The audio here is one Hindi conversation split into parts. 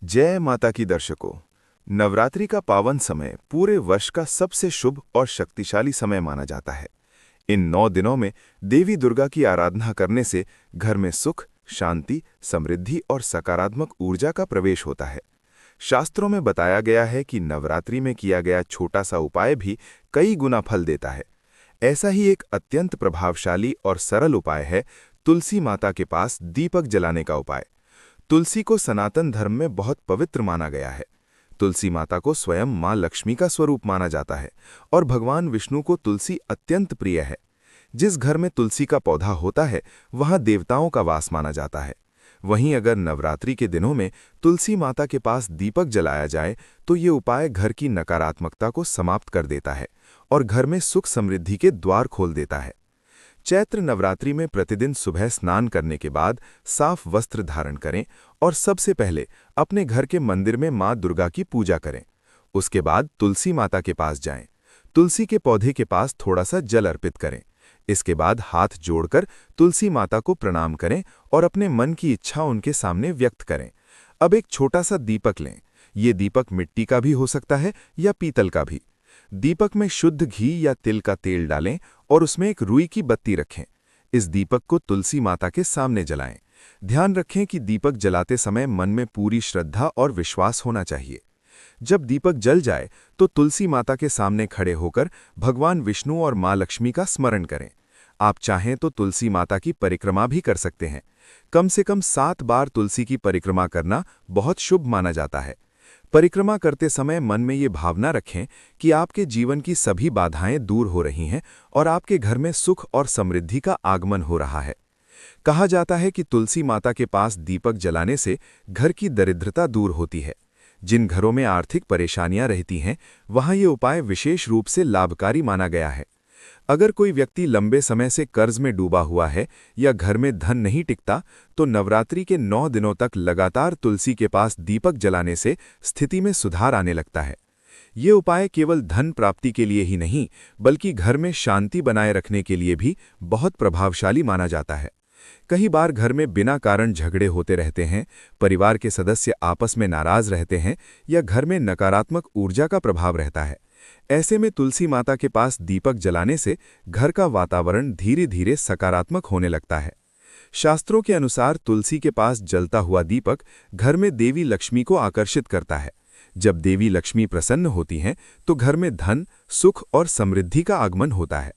जय माता की दर्शकों। नवरात्रि का पावन समय पूरे वर्ष का सबसे शुभ और शक्तिशाली समय माना जाता है। इन 9 दिनों में देवी दुर्गा की आराधना करने से घर में सुख, शांति, समृद्धि और सकारात्मक ऊर्जा का प्रवेश होता है। शास्त्रों में बताया गया है कि नवरात्रि में किया गया छोटा सा उपाय भी कई गुना फल देता है। ऐसा ही एक अत्यंत प्रभावशाली और सरल उपाय है तुलसी माता के पास दीपक जलाने का उपाय। तुलसी को सनातन धर्म में बहुत पवित्र माना गया है। तुलसी माता को स्वयं मां लक्ष्मी का स्वरूप माना जाता है और भगवान विष्णु को तुलसी अत्यंत प्रिय है। जिस घर में तुलसी का पौधा होता है वहां देवताओं का वास माना जाता है। वहीं अगर नवरात्रि के दिनों में तुलसी माता के पास दीपक जलाया जाए तो ये उपाय घर की नकारात्मकता को समाप्त कर देता है और घर में सुख समृद्धि के द्वार खोल देता है। चैत्र नवरात्रि में प्रतिदिन सुबह स्नान करने के बाद साफ वस्त्र धारण करें और सबसे पहले अपने घर के मंदिर में मां दुर्गा की पूजा करें। उसके बाद तुलसी माता के पास जाएं। तुलसी के पौधे के पास थोड़ा सा जल अर्पित करें। इसके बाद हाथ जोड़कर तुलसी माता को प्रणाम करें और अपने मन की इच्छा उनके सामने व्यक्त करें। अब एक छोटा सा दीपक लें। ये दीपक मिट्टी का भी हो सकता है या पीतल का भी। दीपक में शुद्ध घी या तिल का तेल डालें और उसमें एक रुई की बत्ती रखें। इस दीपक को तुलसी माता के सामने जलाएं। ध्यान रखें कि दीपक जलाते समय मन में पूरी श्रद्धा और विश्वास होना चाहिए। जब दीपक जल जाए तो तुलसी माता के सामने खड़े होकर भगवान विष्णु और मां लक्ष्मी का स्मरण करें। आप चाहें तो तुलसी माता की परिक्रमा भी कर सकते हैं। कम से कम 7 बार तुलसी की परिक्रमा करना बहुत शुभ माना जाता है। परिक्रमा करते समय मन में ये भावना रखें कि आपके जीवन की सभी बाधाएं दूर हो रही हैं और आपके घर में सुख और समृद्धि का आगमन हो रहा है। कहा जाता है कि तुलसी माता के पास दीपक जलाने से घर की दरिद्रता दूर होती है। जिन घरों में आर्थिक परेशानियां रहती हैं, वहां ये उपाय विशेष रूप से लाभकारी माना गया है। अगर कोई व्यक्ति लंबे समय से कर्ज में डूबा हुआ है या घर में धन नहीं टिकता, तो नवरात्रि के 9 दिनों तक लगातार तुलसी के पास दीपक जलाने से स्थिति में सुधार आने लगता है। ये उपाय केवल धन प्राप्ति के लिए ही नहीं, बल्कि घर में शांति बनाए रखने के लिए भी बहुत प्रभावशाली माना जाता है। कई बार घर में बिना कारण झगड़े होते रहते हैं, परिवार के सदस्य आपस में नाराज रहते हैं या घर में नकारात्मक ऊर्जा का प्रभाव रहता है। ऐसे में तुलसी माता के पास दीपक जलाने से घर का वातावरण धीरे धीरे सकारात्मक होने लगता है। शास्त्रों के अनुसार तुलसी के पास जलता हुआ दीपक घर में देवी लक्ष्मी को आकर्षित करता है। जब देवी लक्ष्मी प्रसन्न होती हैं तो घर में धन, सुख और समृद्धि का आगमन होता है।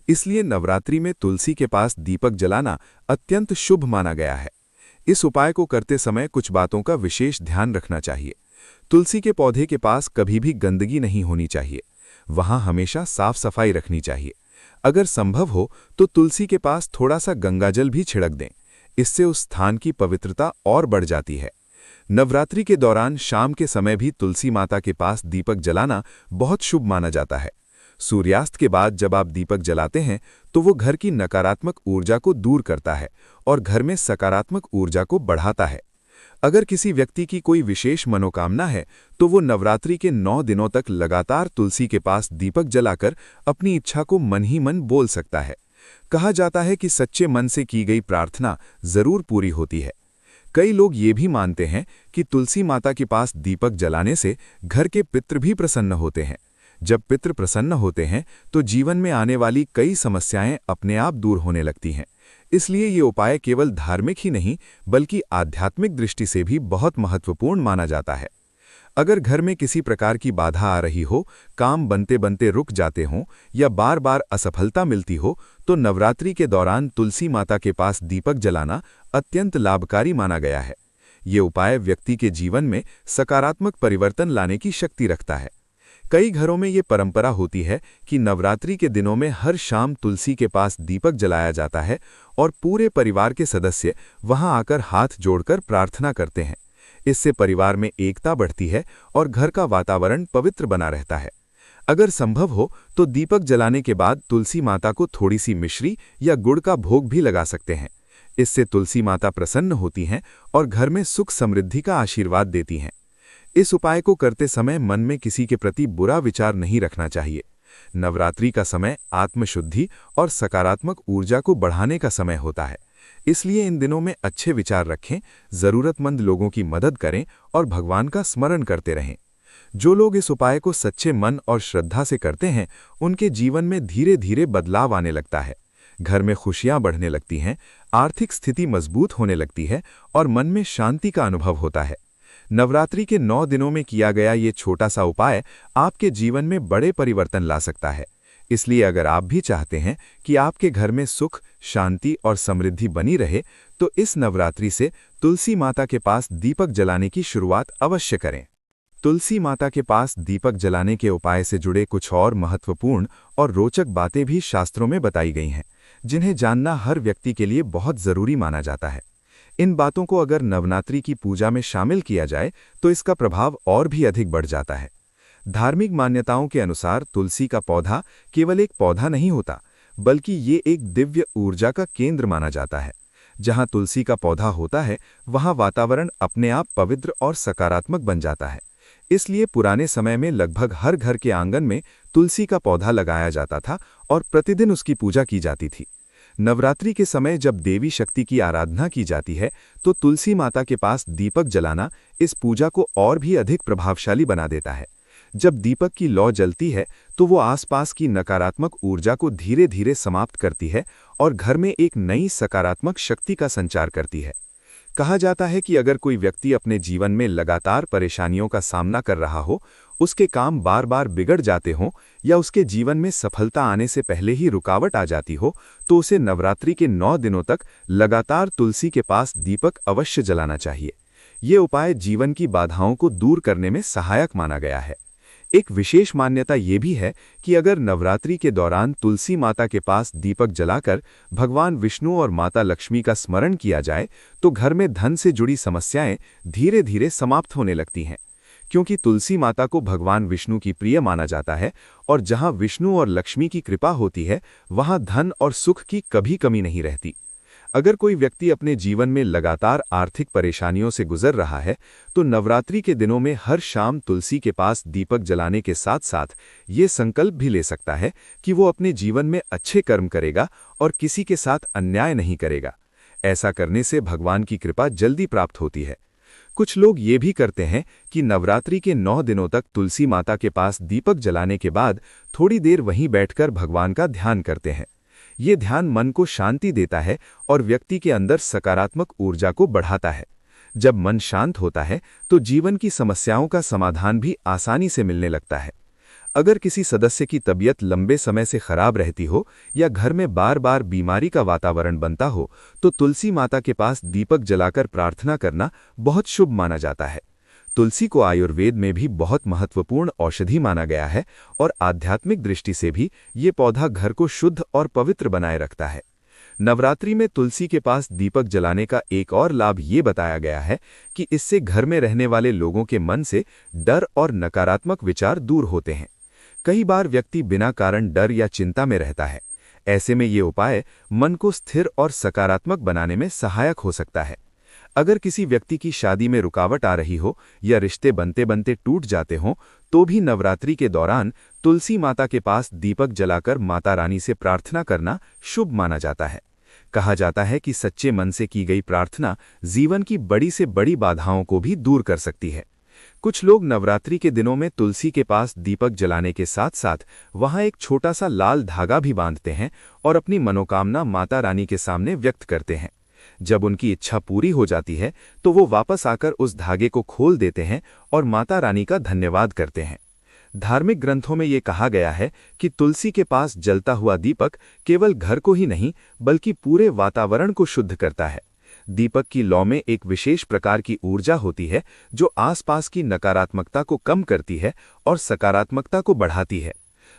इसलिए नवरात्रि में तुलसी के पास दीपक जलाना अत्यंत शुभ माना गया है। इस उपाय को करते समय कुछ बातों का विशेष ध्यान रखना चाहिए। तुलसी के पौधे के पास कभी भी गंदगी नहीं होनी चाहिए। वहां हमेशा साफ सफाई रखनी चाहिए। अगर संभव हो तो तुलसी के पास थोड़ा सा गंगाजल भी छिड़क दें। इससे उस स्थान की पवित्रता और बढ़ जाती है। नवरात्रि के दौरान शाम के समय भी तुलसी माता के पास दीपक जलाना बहुत शुभ माना जाता है। सूर्यास्त के बाद जब आप दीपक जलाते हैं तो वो घर की नकारात्मक ऊर्जा को दूर करता है और घर में सकारात्मक ऊर्जा को बढ़ाता है। अगर किसी व्यक्ति की कोई विशेष मनोकामना है तो वो नवरात्रि के 9 दिनों तक लगातार तुलसी के पास दीपक जलाकर अपनी इच्छा को मन ही मन बोल सकता है। कहा जाता है कि सच्चे मन से की गई प्रार्थना जरूर पूरी होती है। कई लोग ये भी मानते हैं कि तुलसी माता के पास दीपक जलाने से घर के पितृ भी प्रसन्न होते हैं। जब पितृ प्रसन्न होते हैं तो जीवन में आने वाली कई समस्याएं अपने आप दूर होने लगती हैं। इसलिए ये उपाय केवल धार्मिक ही नहीं बल्कि आध्यात्मिक दृष्टि से भी बहुत महत्वपूर्ण माना जाता है। अगर घर में किसी प्रकार की बाधा आ रही हो, काम बनते बनते रुक जाते हों या बार बार असफलता मिलती हो, तो नवरात्रि के दौरान तुलसी माता के पास दीपक जलाना अत्यंत लाभकारी माना गया है। ये उपाय व्यक्ति के जीवन में सकारात्मक परिवर्तन लाने की शक्ति रखता है। कई घरों में ये परंपरा होती है कि नवरात्रि के दिनों में हर शाम तुलसी के पास दीपक जलाया जाता है और पूरे परिवार के सदस्य वहां आकर हाथ जोड़कर प्रार्थना करते हैं। इससे परिवार में एकता बढ़ती है और घर का वातावरण पवित्र बना रहता है। अगर संभव हो तो दीपक जलाने के बाद तुलसी माता को थोड़ी सी मिश्री या गुड़ का भोग भी लगा सकते हैं। इससे तुलसी माता प्रसन्न होती हैं और घर में सुख समृद्धि का आशीर्वाद देती हैं। इस उपाय को करते समय मन में किसी के प्रति बुरा विचार नहीं रखना चाहिए। नवरात्रि का समय आत्मशुद्धि और सकारात्मक ऊर्जा को बढ़ाने का समय होता है। इसलिए इन दिनों में अच्छे विचार रखें, जरूरतमंद लोगों की मदद करें और भगवान का स्मरण करते रहें। जो लोग इस उपाय को सच्चे मन और श्रद्धा से करते हैं, उनके जीवन में धीरे धीरे बदलाव आने लगता है। घर में खुशियां बढ़ने लगती हैं, आर्थिक स्थिति मजबूत होने लगती है और मन में शांति का अनुभव होता है। नवरात्रि के 9 दिनों में किया गया ये छोटा सा उपाय आपके जीवन में बड़े परिवर्तन ला सकता है। इसलिए अगर आप भी चाहते हैं कि आपके घर में सुख, शांति और समृद्धि बनी रहे, तो इस नवरात्रि से तुलसी माता के पास दीपक जलाने की शुरुआत अवश्य करें। तुलसी माता के पास दीपक जलाने के उपाय से जुड़े कुछ और महत्वपूर्ण और रोचक बातें भी शास्त्रों में बताई गई हैं, जिन्हें जानना हर व्यक्ति के लिए बहुत जरूरी माना जाता है। इन बातों को अगर नवरात्रि की पूजा में शामिल किया जाए तो इसका प्रभाव और भी अधिक बढ़ जाता है। धार्मिक मान्यताओं के अनुसार तुलसी का पौधा केवल एक पौधा नहीं होता, बल्कि ये एक दिव्य ऊर्जा का केंद्र माना जाता है। जहां तुलसी का पौधा होता है, वहां वातावरण अपने आप पवित्र और सकारात्मक बन जाता है। इसलिए पुराने समय में लगभग हर घर के आंगन में तुलसी का पौधा लगाया जाता था और प्रतिदिन उसकी पूजा की जाती थी। नवरात्रि के समय जब देवी शक्ति की आराधना की जाती है, तो तुलसी माता के पास दीपक जलाना इस पूजा को और भी अधिक प्रभावशाली बना देता है। जब दीपक की लौ जलती है, तो वो आसपास की नकारात्मक ऊर्जा को धीरे धीरे समाप्त करती है और घर में एक नई सकारात्मक शक्ति का संचार करती है। कहा जाता है कि अगर कोई व्यक्ति अपने जीवन में लगातार परेशानियों का सामना कर रहा हो, उसके काम बार बार बिगड़ जाते हों या उसके जीवन में सफलता आने से पहले ही रुकावट आ जाती हो, तो उसे नवरात्रि के 9 दिनों तक लगातार तुलसी के पास दीपक अवश्य जलाना चाहिए। ये उपाय जीवन की बाधाओं को दूर करने में सहायक माना गया है। एक विशेष मान्यता ये भी है कि अगर नवरात्रि के दौरान तुलसी माता के पास दीपक जलाकर भगवान विष्णु और माता लक्ष्मी का स्मरण किया जाए, तो घर में धन से जुड़ी समस्याएं धीरे धीरे समाप्त होने लगती हैं। क्योंकि तुलसी माता को भगवान विष्णु की प्रिय माना जाता है और जहां विष्णु और लक्ष्मी की कृपा होती है, वहां धन और सुख की कभी कमी नहीं रहती। अगर कोई व्यक्ति अपने जीवन में लगातार आर्थिक परेशानियों से गुजर रहा है, तो नवरात्रि के दिनों में हर शाम तुलसी के पास दीपक जलाने के साथ साथ ये संकल्प भी ले सकता है कि वो अपने जीवन में अच्छे कर्म करेगा और किसी के साथ अन्याय नहीं करेगा। ऐसा करने से भगवान की कृपा जल्दी प्राप्त होती है। कुछ लोग ये भी करते हैं कि नवरात्रि के 9 दिनों तक तुलसी माता के पास दीपक जलाने के बाद थोड़ी देर वहीं बैठकर भगवान का ध्यान करते हैं। ये ध्यान मन को शांति देता है और व्यक्ति के अंदर सकारात्मक ऊर्जा को बढ़ाता है। जब मन शांत होता है, तो जीवन की समस्याओं का समाधान भी आसानी से मिलने लगता है। अगर किसी सदस्य की तबीयत लंबे समय से खराब रहती हो या घर में बार बार बीमारी का वातावरण बनता हो, तो तुलसी माता के पास दीपक जलाकर प्रार्थना करना बहुत शुभ माना जाता है। तुलसी को आयुर्वेद में भी बहुत महत्वपूर्ण औषधि माना गया है और आध्यात्मिक दृष्टि से भी ये पौधा घर को शुद्ध और पवित्र बनाए रखता है। नवरात्रि में तुलसी के पास दीपक जलाने का एक और लाभ ये बताया गया है कि इससे घर में रहने वाले लोगों के मन से डर और नकारात्मक विचार दूर होते हैं। कई बार व्यक्ति बिना कारण डर या चिंता में रहता है। ऐसे में ये उपाय मन को स्थिर और सकारात्मक बनाने में सहायक हो सकता है। अगर किसी व्यक्ति की शादी में रुकावट आ रही हो या रिश्ते बनते बनते टूट जाते हों, तो भी नवरात्रि के दौरान तुलसी माता के पास दीपक जलाकर माता रानी से प्रार्थना करना शुभ माना जाता है। कहा जाता है कि सच्चे मन से की गई प्रार्थना जीवन की बड़ी से बड़ी बाधाओं को भी दूर कर सकती है। कुछ लोग नवरात्रि के दिनों में तुलसी के पास दीपक जलाने के साथ साथ वहां एक छोटा सा लाल धागा भी बांधते हैं और अपनी मनोकामना माता रानी के सामने व्यक्त करते हैं। जब उनकी इच्छा पूरी हो जाती है, तो वो वापस आकर उस धागे को खोल देते हैं और माता रानी का धन्यवाद करते हैं। धार्मिक ग्रंथों में ये कहा गया है कि तुलसी के पास जलता हुआ दीपक केवल घर को ही नहीं, बल्कि पूरे वातावरण को शुद्ध करता है। दीपक की लौ में एक विशेष प्रकार की ऊर्जा होती है जो आसपास की नकारात्मकता को कम करती है और सकारात्मकता को बढ़ाती है।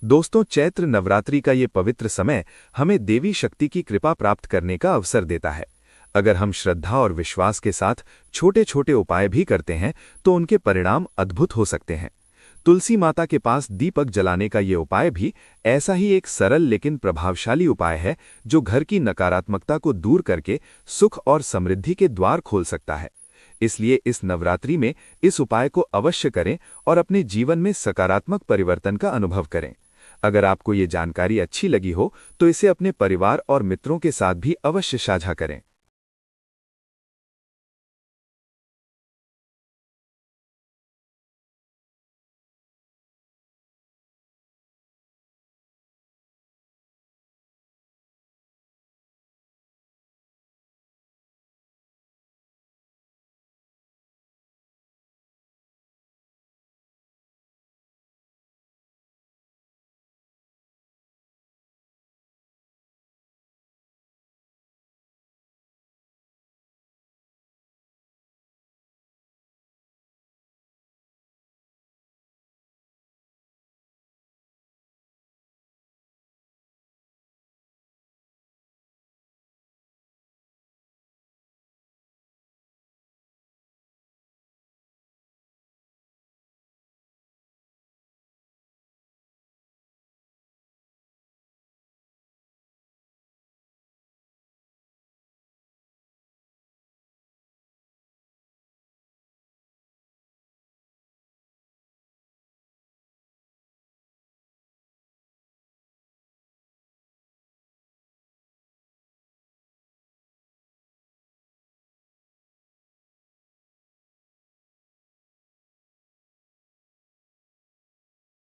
दोस्तों, चैत्र नवरात्रि का ये पवित्र समय हमें देवी शक्ति की कृपा प्राप्त करने का अवसर देता है। अगर हम श्रद्धा और विश्वास के साथ छोटे छोटे उपाय भी करते हैं, तो उनके परिणाम अद्भुत हो सकते हैं। तुलसी माता के पास दीपक जलाने का ये उपाय भी ऐसा ही एक सरल लेकिन प्रभावशाली उपाय है, जो घर की नकारात्मकता को दूर करके सुख और समृद्धि के द्वार खोल सकता है। इसलिए इस नवरात्रि में इस उपाय को अवश्य करें और अपने जीवन में सकारात्मक परिवर्तन का अनुभव करें। अगर आपको ये जानकारी अच्छी लगी हो, तो इसे अपने परिवार और मित्रों के साथ भी अवश्य साझा करें।